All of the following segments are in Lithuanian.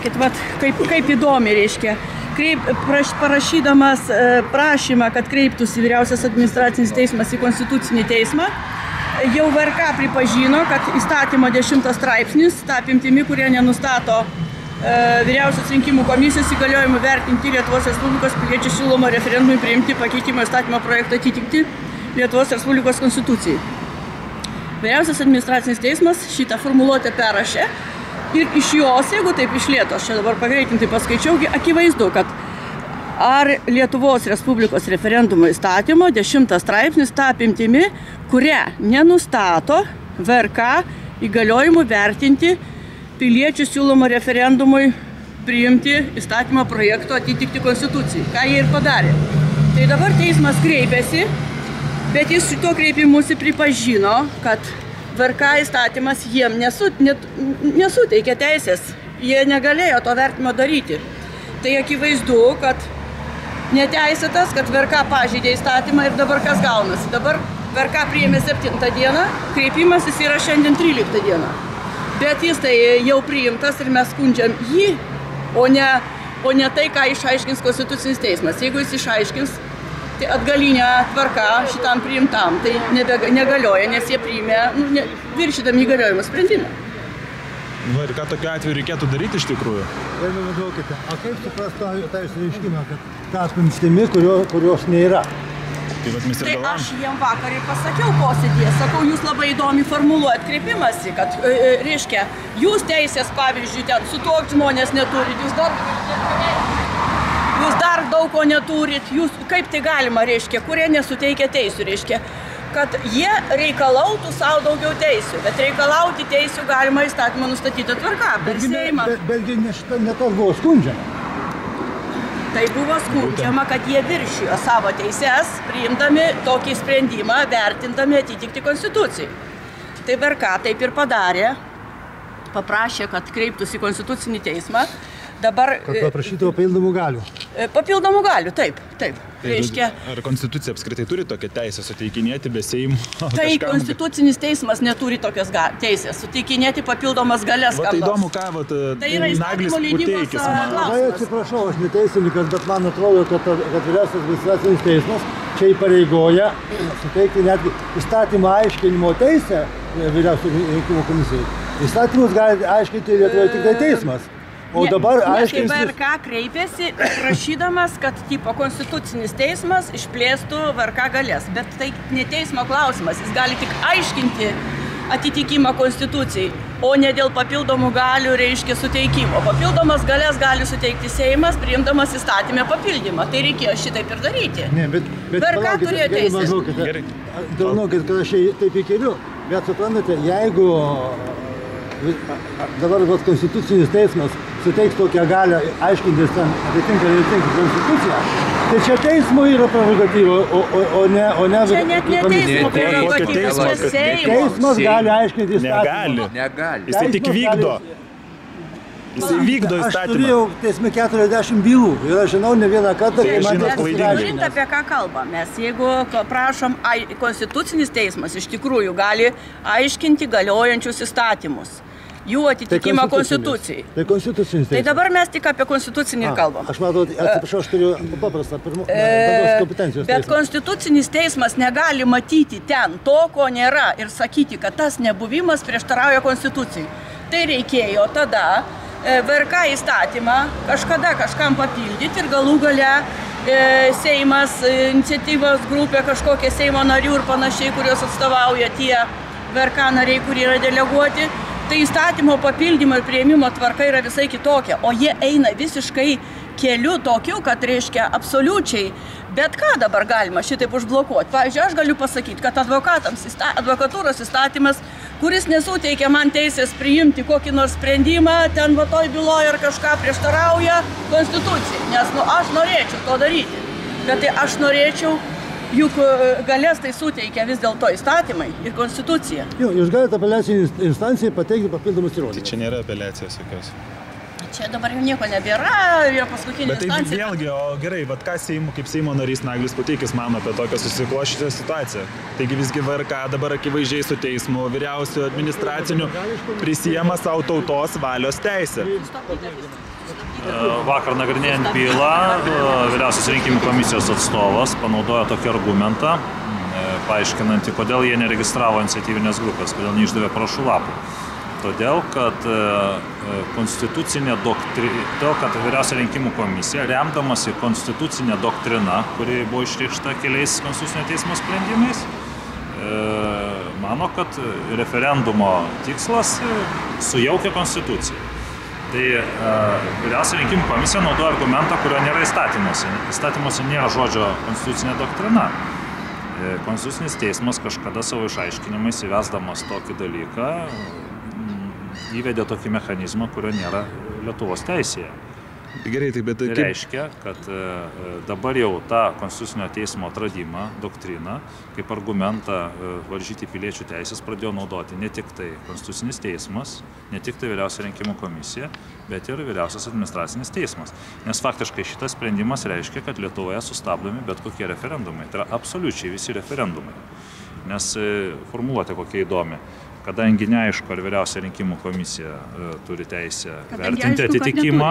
žiūrėkit, vat, kaip įdomi, reiškia, parašydamas prašymą, kad kreiptųsi Vyriausias administracinis teismas į Konstitucinį teismą, jau VRK pripažino, kad įstatymo 10 straipsnis, ta apimtimi, kurie nenustato Vyriausios rinkimų komisijos įgaliojimų vertinti Lietuvos Respublikos piliečių siūlomo referendumui priimti pakeitimo įstatymo projektą atitikti Lietuvos Respublikos konstitucijai. Vyriausias administracinis teismas šitą formuluotę perrašė ir iš jos, jeigu taip iš lėto, aš čia dabar pagreitintai paskaičiau, akivaizdu, kad ar Lietuvos Respublikos referendumo įstatymo 10 straipsnis ta apimtimi, kuria nenustato VRK įgaliojimų vertinti piliečių siūlomo referendumui priimti įstatymo projekto atitikti konstitucijai, ką jie ir padarė. Tai dabar teismas kreipėsi, bet jis šito kreipimusi pripažino, kad VRK įstatymas jiem nesuteikė teisės, jie negalėjo to vertimo daryti. Tai akivaizdu, kad neteisėtas, kad VRK pažeidė įstatymą ir dabar kas gaunasi. Dabar VRK priėmė 7 dieną, kreipimasis yra šiandien 13 dieną. Bet jis tai jau priimtas ir mes skundžiam jį, o ne tai, ką išaiškins Konstitucinis teismas. Jeigu jis išaiškins, tai atgalinė tvarka šitam priimtam, tai negalioja, nes jie priėmė viršydami įgaliojimo sprendimą. Ir ką tokiu atveju reikėtų daryti iš tikrųjų? Gerbiami advokate, o kaip suprasti tą išreiškimą, kad ta apimtimi, kurios nėra? Tai aš jiem vakar ir pasakiau posėdėje, sakau, jūs labai įdomiai formuluojat kreipimąsi, kad, reiškia, jūs teisės, pavyzdžiui, ten sutuokt žmonės neturit, jūs dar daug ko neturit, jūs kaip tai galima, reiškia, kurie nesuteikia teisių, reiškia, kad jie reikalautų savo daugiau teisių, bet reikalauti teisių galima įstatymą nustatytą tvarką, per Seimą. Betgi ne tas buvo skundžiama. Tai buvo skundžiama, kad jie viršijo savo teises, priimdami tokį sprendimą, vertindami atitikti konstitucijai. Tai VRK taip ir padarė, paprašė, kad kreiptųsi į Konstitucinį teismą. Dabar... Kad paprašytų papildomų galių. Papildomų galių, taip. Reiškia... Ar Konstitucija apskritai turi tokią teisę suteikinėti be Seimo? Tai Konstitucinis teismas neturi tokios teisės, suteikinėti papildomas galės. Tai įdomu, ką Naglis Puteikis man. Labai atsiprašau, aš neteisininkas, bet man atrodo, kad Vyriausias administracinis teismas čia įpareigoja suteikti netgi įstatymą aiškinimo teisę Vyriausios rinkimų komisijai. Įstatymus gali aiškinti Lietuvoje tik tai teismas. O dabar aiškiai... VRK kreipėsi, prašydamas, kad Konstitucinis teismas išplėstų VRK galės. Bet tai ne teismo klausimas, jis gali tik aiškinti atitikimą Konstitucijai, o ne dėl papildomų galių, reiškia, suteikimo. Papildomas galės gali suteikti Seimas, priimdamas įstatymę papildymą. Tai reikėjo šitaip ir daryti. Ne, bet VRK turėjo teisės. Galvokit, kad aš taip įkeliu, bet suprantate, jeigu dabar Konstitucinis teismas suteiks tokią galią aiškintis ten atitinka Konstituciją, tai čia teismo yra prerogatyva, o ne... Čia net ne teismo prerogatyva, čia Seimo. Teismas gali aiškinti įstatymą. Negali. Jisai tik vykdo. Jisai vykdo įstatymą. Aš turėjau teisme 40 bylų ir aš žinau ne vieną kartą, kai man Žinot, apie ką kalbam. Mes jeigu prašom, Konstitucinis teismas iš tikrųjų gali aiškinti galiojančius įstatymus. Jų atitikimą Konstitucijai. Tai Konstitucinis teismas. Tai dabar mes tik apie Konstitucinį kalbam. Aš matau, atsiprašau, aš turiu paprastą bendros kompetencijos teismą. Bet Konstitucinis teismas negali matyti ten to, ko nėra ir sakyti, kad tas nebuvimas prieštarauja Konstitucijai. Tai reikėjo tada VRK įstatymą kažkada kažkam papildyti ir galų gale Seimas, iniciatyvos grupė, kažkokie Seimo narių ir panašiai, kurios atstovauja tie VRK nariai, kurie yra deleguoti. Tai įstatymo papildymo ir priėmimo tvarka yra visai kitokia, o jie eina visiškai keliu tokiu, kad reiškia absoliučiai bet ką dabar galima šitaip užblokuoti. Pavyzdžiui, aš galiu pasakyti, kad advokatūros įstatymas, kuris nesuteikia man teisės priimti kokį nors sprendimą, ten va toj byloje ar kažką prieštarauja Konstitucijai, nes aš norėčiau to daryti, bet tai aš norėčiau, juk galės tai suteikia vis dėlto įstatymai ir Konstitucija. Jūs galite apeliacinį instanciją pateikti papildomus įrodymus. Tai čia nėra apeliacijos jokios. Čia dabar jau nieko nebėra, yra paskutinė Bet tai instancija. vėlgi, o gerai, vat ką kaip Seimo narys Naglis Puteikis mano apie tokią susikloščiusią situaciją? Taigi visgi VRK dabar akivaizdžiai su teismu vyriausiu administraciniu prisijema savo tautos valios teisę. Vakar nagrinėjant bylą, vyriausios rinkimų komisijos atstovas panaudojo tokį argumentą, paaiškinantį, kodėl jie neregistravo iniciatyvinės grupės, kodėl neišdavė parašų lapų. Todėl, kad vyriausia rinkimų komisija, remdamasi konstitucinė doktrina, kuri buvo išreikšta keliais konstitucinio teismo sprendimais, mano, kad referendumo tikslas sujaukia konstituciją. Tai vyriausia rinkimų komisija naudoja argumentą, kurio nėra įstatymuose. Įstatymuose nėra žodžio konstitucinė doktrina. Konstitucinis teismas kažkada savo išaiškinimais įvesdamas tokį dalyką įvedė tokį mechanizmą, kurio nėra Lietuvos teisėje. Gerai, bet Tai reiškia, kad dabar jau tą konstitucinio teismo atradimą, doktriną, kaip argumentą varžyti piliečių teisės pradėjo naudoti ne tik tai konstitucinis teismas, ne tik tai vyriausia rinkimų komisija, bet ir vyriausias administracinis teismas. Nes faktiškai šitas sprendimas reiškia, kad Lietuvoje sustabdomi bet kokie referendumai. Tai yra absoliučiai visi referendumai. Nes formuluotė kokia įdomi. Kadangi neaišku, ar vyriausia rinkimų komisija turi teisę vertinti atitikimą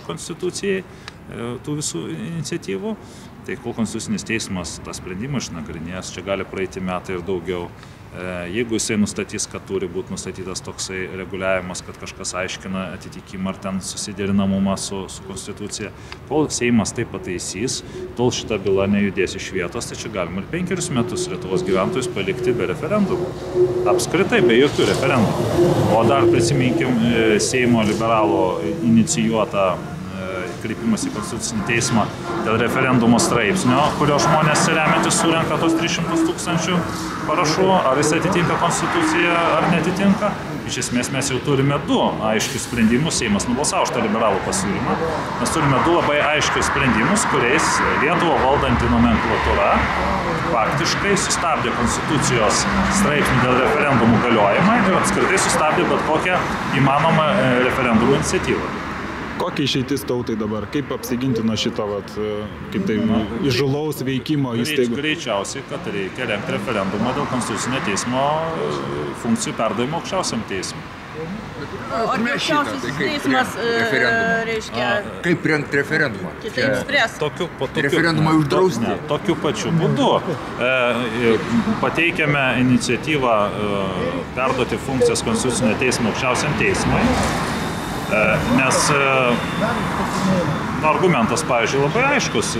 konstitucijai tų visų iniciatyvų, tai kol konstitucinis teismas tą sprendimą išnagrinės, čia gali praeiti metai ir daugiau. Jeigu jisai nustatys, kad turi būti nustatytas toksai reguliavimas, kad kažkas aiškina atitikimą ar ten susiderinamumą su konstitucija, kol Seimas tai pataisys, tol šita byla nejudės iš vietos, tai čia galima ir 5 metus Lietuvos gyventojus palikti be referendumų. Apskritai be jokių referendumų. O dar prisiminkim Seimo liberalų inicijuotą kreipimas į konstitucinį teismą dėl referendumo straipsnio, kurio žmonės remiantis surenka tos 300 000 parašų, ar jis atitinka konstituciją ar netitinka. Iš esmės mes jau turime 2 aiškius sprendimus, Seimas nubalsavo už tą liberalų pasiūlymą. Mes turime 2 labai aiškius sprendimus, kuriais Lietuvą valdanti nomenklatūra faktiškai sustabdė konstitucijos straipsnį dėl referendumų galiojimą ir apskritai sustabdė bet kokią įmanomą referendumų iniciatyvą. kokia išeitis tautai dabar? Kaip apsiginti nuo šito, kaip tai, įžulaus veikimo įstaigų? Greičiausiai, kad reikia rengti referendumą dėl konstitucinio teismo funkcijų perdavimo aukščiausiam teismui. O aukščiausias teismas reiškia... Kaip rengti referendumą? Kitaip spręs. Referendumą uždrausti? Ne, tokiu pačiu būdu. Pateikėme iniciatyvą perduoti funkcijas konstitucinio teismo aukščiausiam teismui, nes argumentas, pavyzdžiui, labai aiškus.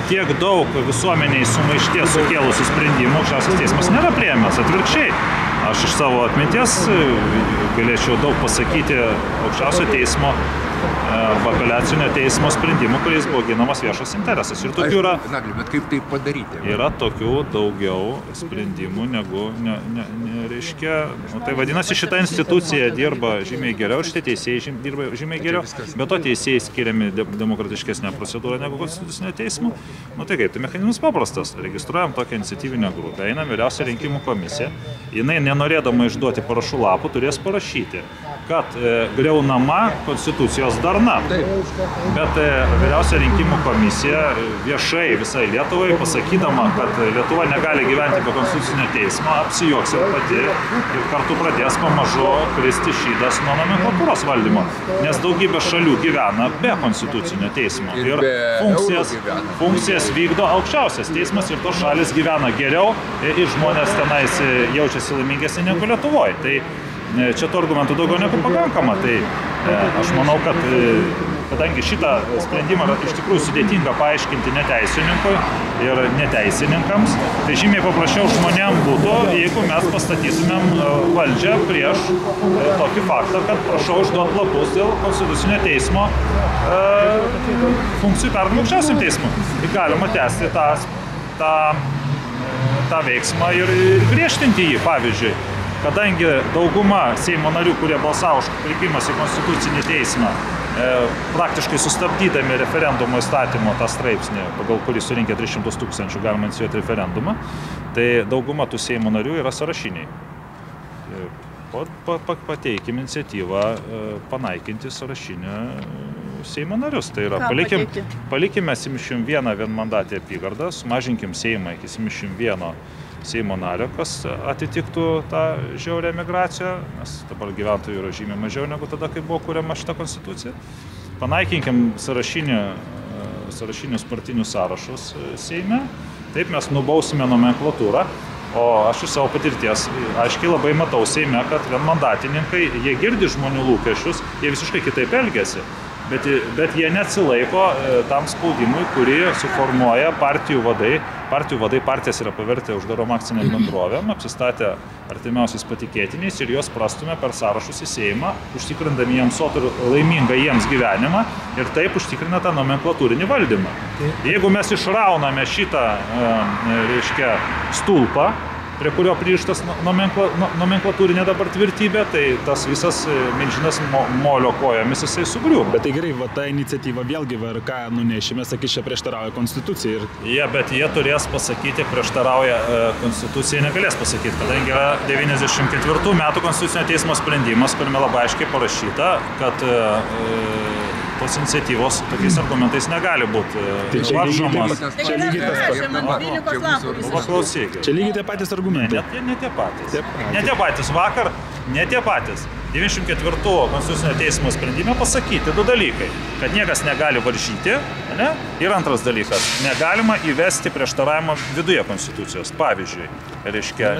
Tiek daug visuomeniai sumaišties sukėlusių sprendimų aukščiausias teismas nėra priėmęs, atvirkščiai. Aš iš savo atminties galėčiau daug pasakyti aukščiausio teismo arba apeliacinio teismo sprendimų, kuriais buvo ginamas viešas interesas. Ir tokių yra... Bet kaip tai padaryti? Yra tokių daugiau sprendimų negu, reiškia... Tai vadinasi, šita institucija dirba žymiai geriau ir šitie teisėjai dirba žymiai geriau, bet to teisėjai skiriami demokratiškesnę procedūrą negu konstitucinio teismo. Tai kaip, tai mechanizmas paprastas. Registruojam tokią iniciatyvinę grupę, einam vyriausią rinkimų komisiją, jinai nenorėdama išduoti parašų lapų turės parašyti, kad griaunama konstitucijos darna. Bet vyriausia rinkimų komisija viešai visai Lietuvai pasakydama, kad Lietuva negali gyventi be konstitucinio teismo, apsijuoks ir pati ir kartu pradės pamažu kristi šydas nuo nomenklatūros valdymo. Nes daugybė šalių gyvena be konstitucinio teismo. Ir funkcijas vykdo aukščiausias teismas ir tos šalis gyvena geriau ir žmonės tenais jaučiasi laimingesni negu Lietuvoje. Tai čia to argumentų daugiau negu pakankama. Tai aš manau, kad kadangi šitą sprendimą yra iš tikrųjų sudėtinga paaiškinti neteisininkui ir neteisininkams, tai žymiai paprasčiau žmonėm būtų, jeigu mes pastatytumėm valdžią prieš tokį faktą, kad prašau išduoti lapus dėl konstitucinio teismo funkcijų perdavimo aukščiausiam teismui. Tai galima tęsti tą veiksmą ir griežtinti jį, pavyzdžiui. Kadangi dauguma Seimo narių, kurie balsavo už kreipimas į konstitucinį teismą, praktiškai sustabdydami referendumo įstatymo tą straipsnį, pagal kurį surinkę 300 000 galima inicijuoti referendumą, tai dauguma tų Seimo narių yra sąrašiniai. pateikim iniciatyvą panaikinti sąrašinį Seimo narius. Tai yra, palikime 71 vienmandatę apygardą, sumažinkim Seimą iki 71 Seimo nario, kas atitiktų tą žiaurią migraciją, nes dabar gyventojų yra žymiai mažiau negu tada, kai buvo kuriama šita konstitucija. Panaikinkim sąrašinius partinius sąrašus Seime, taip mes nubausime nomenklatūrą. O aš iš savo patirties aiškiai labai matau Seime, kad vienmandatininkai, jie girdi žmonių lūkesčius, jie visiškai kitaip elgiasi. Bet jie neatsilaiko tam spaudimui, kurį suformuoja partijų vadai. Partijų vadai partijas yra pavertę uždarom akciniam bendrovėm, apsistatę artimiausiais patikėtiniais ir juos prastumė per sąrašus į Seimą, užtikrindami jiems sotų ir laimingą jiems gyvenimą ir taip užtikrina tą nomenklatūrinį valdymą. Jeigu mes išrauname šitą, stulpą, prie kurio pririštas nomenklatūrinė dabar tvirtybė, tai tas visas milžinas molio kojomis jisai sugriūva. Bet tai gerai, ta iniciatyva vėlgi VRK nunešime, sakys, čia prieštarauja konstitucijai. Bet jie turės pasakyti, prieštarauja konstitucijai, negalės pasakyti, kadangi yra 94 metų konstitucinio teismo sprendimas, kuriame labai aiškiai parašyta, kad tos iniciatyvos tokiais argumentais negali būti varžomos. Čia lygiai tie patys argumentai. Ne tie patys. Ne tie patys. Vakar, ne tie patys. 94 konstitucinio teismo sprendime pasakyti du dalykai. Kad niekas negali varžyti, ne? Ir antras dalykas, negalima įvesti prieštaravimą viduje konstitucijos. Pavyzdžiui,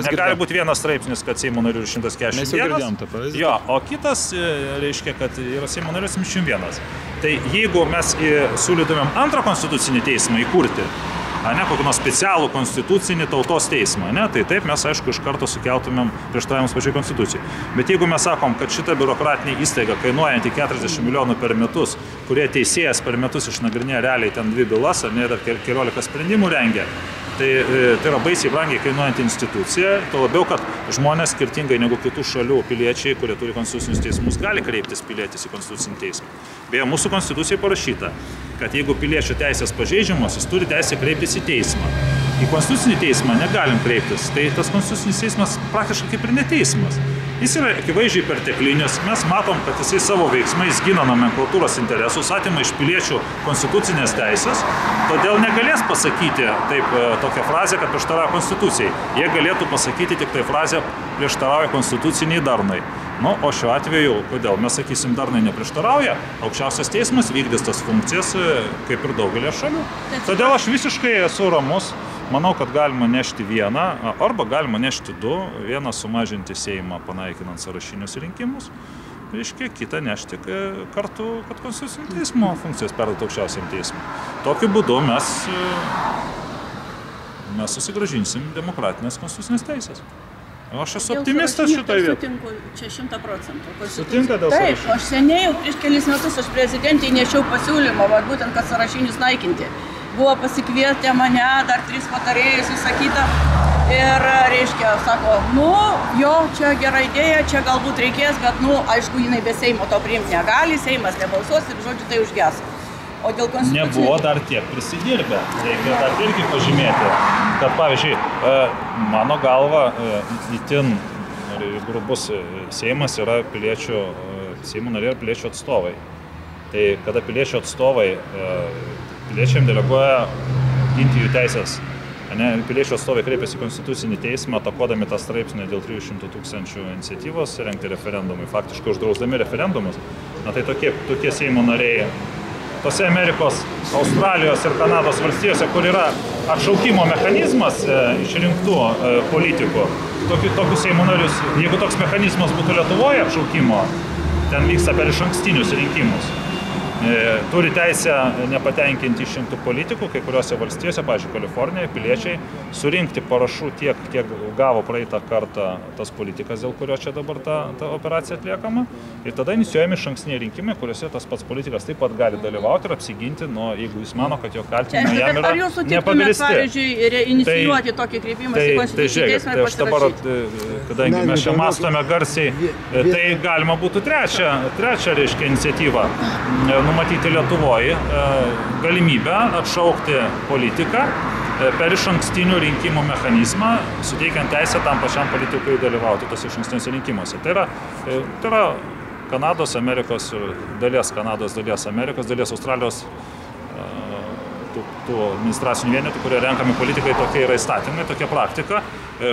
negali būti vienas straipsnis, kad Seimo narių 141. Jo, o kitas reiškia, kad yra Seimo narių 71. Tai jeigu mes siūlytumėm antrą konstitucinį teismą įkurti, kokį nors specialų konstitucinį tautos teismą, tai taip mes, aišku, iš karto sukeltumėm prieštaravimus pačiai konstitucijai. Bet jeigu mes sakom, kad šita biurokratinė įstaiga kainuojanti 40 milijonų per metus, kurie teisėjas per metus išnagrinėja realiai ten 2 bylas, dar keliolika sprendimų rengia, tai yra baisiai brangiai kainuojanti institucija, tuo labiau, kad žmonės skirtingai negu kitų šalių piliečiai, kurie turi konstitucinius teismus, gali kreiptis pilietis į konstitucinį teismą. Beje, mūsų konstitucijai parašyta, kad jeigu piliečio teisės pažeidžiamos, jis turi teisę kreiptis į teismą. Į konstitucinį teismą negalim kreiptis, tai tas konstitucinis teismas praktiškai kaip ir neteismas. Jis yra akivaizdžiai perteklinis, mes matom, kad jisai savo veiksmais gina nomenklatūros interesus, atima iš piliečių konstitucinės teisės, todėl negalės pasakyti taip tokią frazę, kad prieštarauja konstitucijai. Jie galėtų pasakyti tik tai frazę prieštarauja konstituciniai darnai. O šiuo atveju, kodėl mes sakysim, darnai neprieštarauja, aukščiausias teismas vykdys tas funkcijas kaip ir daugelį šalių. Todėl aš visiškai esu ramus. Manau, kad galima nešti vieną, arba galima nešti du. Vieną sumažinti Seimą, panaikinant sąrašinius rinkimus. Reiškia, kitą nešti kartu, kad konstitucinio teismo funkcijas perduotų aukščiausiam teismui. Tokiu būdu mes susigrąžinsim demokratinės konstitucinės teisės. Aš esu optimistas šitoje vietoje. Sutinku, čia 100%. Sutinka dėl sąrašinių? Taip, aš seniai, prieš kelis metus aš prezidentei nešiau pasiūlymą, būtent, kad sąrašinius naikinti. Buvo pasikvietę mane, dar 3 patarėjus, visą kitą. Ir, reiškia, sako, jo, čia gera idėja, čia galbūt reikės, bet, aišku, jinai be Seimo to priimti negali, Seimas nebalsuos ir, žodžiu, tai užges. O dėl konstitucijos... Nebuvo dar tiek prisidirbę. Reikia dar irgi pažymėti, kad, pavyzdžiui, mano galva, itin grubus Seimas yra Seimo nariai ir piliečių atstovai. Tai kada piliečių atstovai piliečiam deleguoja ginti jų teisės. Piliečių atstovai kreipiasi į konstitucinį teismą, atakuodami tą straipsnį dėl 300 000 iniciatyvos rengti referendumui, faktiškai uždrausdami referendumus. Tai tokie Seimo nariai tose Amerikos, Australijos ir Kanados valstijose, kur yra atšaukimo mechanizmas išrinktų politikų, tokius Seimo narius, jeigu toks mechanizmas būtų Lietuvoje atšaukimo, ten vyksta per išankstinius rinkimus. Turi teisę nepatenkinti išrinktų politikų, kai kuriuose valstijose, pavyzdžiui, Kalifornijoje, piliečiai surinkti parašų tiek, kiek gavo praeitą kartą tas politikas, dėl kurio čia dabar ta operacija atliekama. Ir tada inicijuojami išankstiniai rinkimai, kuriuose tas pats politikas taip pat gali dalyvauti ir apsiginti, jeigu jis mano, kad jo kaltinimai jam yra nepagrįsti. Ar jūs sutiktumėt, pavyzdžiui, inicijuoti tokį kreipimąsi į konstitucinį teismą ir pasirašyti? Kadangi mes čia mąstome garsiai, tai galima būtų trečią reiškia iniciatyvą numatyti Lietuvoje galimybę atšaukti politiką per išankstinių rinkimų mechanizmą, suteikiant teisę tam pačiam politikui dalyvauti tos išankstiniuose rinkimuose. Tai yra Kanados, Amerikos, dalies Kanados, dalies Amerikos, dalies Australijos tų administracinių vienetų, kurie renkami politikai, tokie yra įstatymai, tokia praktika.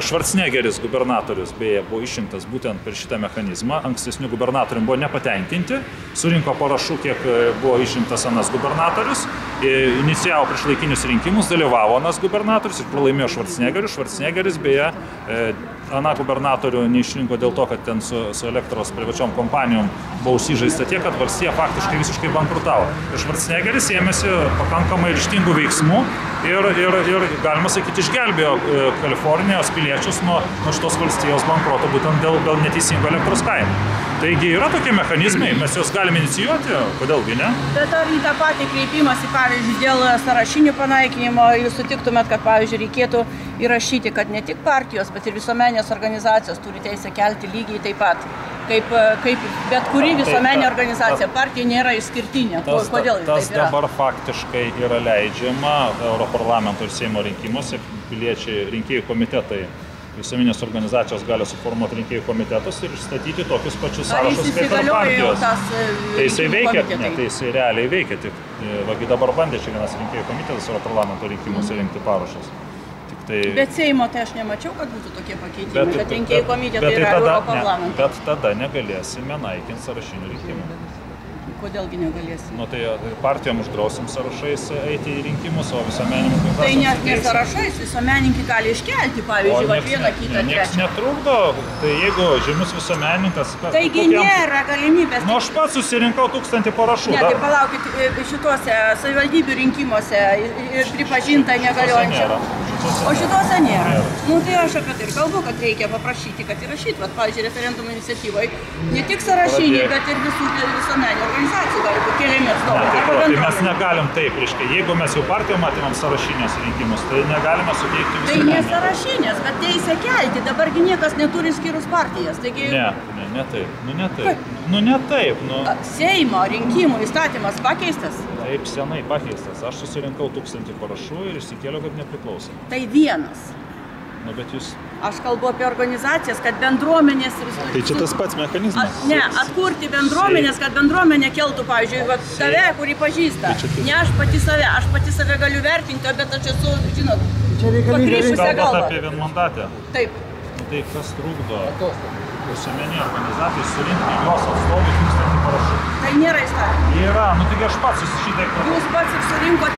Schwarzeneggeris, gubernatorius, beje, buvo išrinktas būtent per šitą mechanizmą. Ankstesnių gubernatorių buvo nepatenkinti, surinko parašų, kiek buvo išrinktas anas gubernatorius, inicijavo priešlaikinius rinkimus, dalyvavo anas gubernatorius ir pralaimėjo Schwarzeneggeris. Schwarzeneggeris, beje, aną gubernatorių neišrinko dėl to, kad ten su elektros privačiom kompanijom buvo užsižaista tiek, kad valstija faktiškai visiškai bankrutavo. Ir Schwarzeneggeris ėmėsi pakankamai ryžtingų veiksmų ir galima sakyti, išgelbėjo Kalifornijos piliečius nuo šitos valstijos bankroto būtent dėl neteisingo elektros kainų. Taigi yra tokie mechanizmai, mes juos galime inicijuoti, kodėlgi ne? Bet ar į tą patį kreipimąsi, pavyzdžiui, dėl sąrašinių panaikinimo, jūs sutiktumėt, kad, pavyzdžiui, reikėtų įrašyti, kad ne tik partijos, bet ir visuomenės organizacijos turi teisę kelti lygiai taip pat, kaip bet kuri visuomenė organizacija. Partija nėra išskirtinė. Kodėl tas taip yra? Dabar faktiškai yra leidžiama Europarlamento ir Seimo rinkimuose, piliečiai rinkėjų komitetai, visuomenės organizacijos gali suformuoti rinkėjų komitetus ir išstatyti tokius pačius sąrašus kaip ir partijos. Tai jisai veikia, ne, tai jisai realiai veikia. Vagi dabar bandė čia vienas rinkėjų komitetas Europarlamento rinkimuose rinkti parašus. Bet Seimo tai aš nemačiau, kad būtų tokie pakeitimai, kad rinkėjų komitetai yra Europarlamento. Bet tada negalėsime naikinti sąrašinių rinkimų. Kodėlgi negalėsime? Nu tai partijom uždrausim sąrašais eiti į rinkimus, o visuomenininkai... Tai ne sąrašais, visuomenininkai gali iškelti, pavyzdžiui, vieną kitą trečią. Niekas netrukdo, tai jeigu žymus visuomenininkas... Taigi nėra galimybės... Nu aš pats susirinkau 1000 parašų. Ne, tai palaukit, šituose savivaldybių rinkimuose pripažinta negaliojančia. O šituose nėra. Nu tai aš apie tai ir kalbu, kad reikia paprašyti, kad įrašyt. Vat, pavyzdžiui, referendumo iniciatyvai ne tik sąrašiniai, bet ir visų visuomeninių organizacijų gali būti keliami atstovai. Tai mes negalim taip, reiškia, jeigu mes jau partijom atimam sąrašinės rinkimus, tai negalime suteikti visuomenę. Tai ne sąrašinės, bet teisę kelti. Dabargi niekas neturi skyrus partijas. Taigi... Ne taip. Nu ne taip. Seimo rinkimų įstatymas pakeistas? Taip, senai pakeistas. Aš susirinkau 1000 parašų ir išsikėliau kaip nepriklausomai. Tai vienas. Nu, bet jūs... Aš kalbu apie organizacijas, kad bendruomenės... Tai čia tas pats mechanizmas? Ne, atkurti bendruomenės, kad bendruomenė keltų, pavyzdžiui, tave, kurį pažįsta. Ne aš pati save galiu vertinti, bet aš esu, žinot, pakrypšusią galvą. Kalbant apie vienmandatę. Taip. Tai kas trukdo visuomeniniai organizacijai surinkti jos atstovų 1000 parašų? Tai nėra įstatymų. Yra, nu taigi aš pats šitaip... Jūs pats ir surinkote.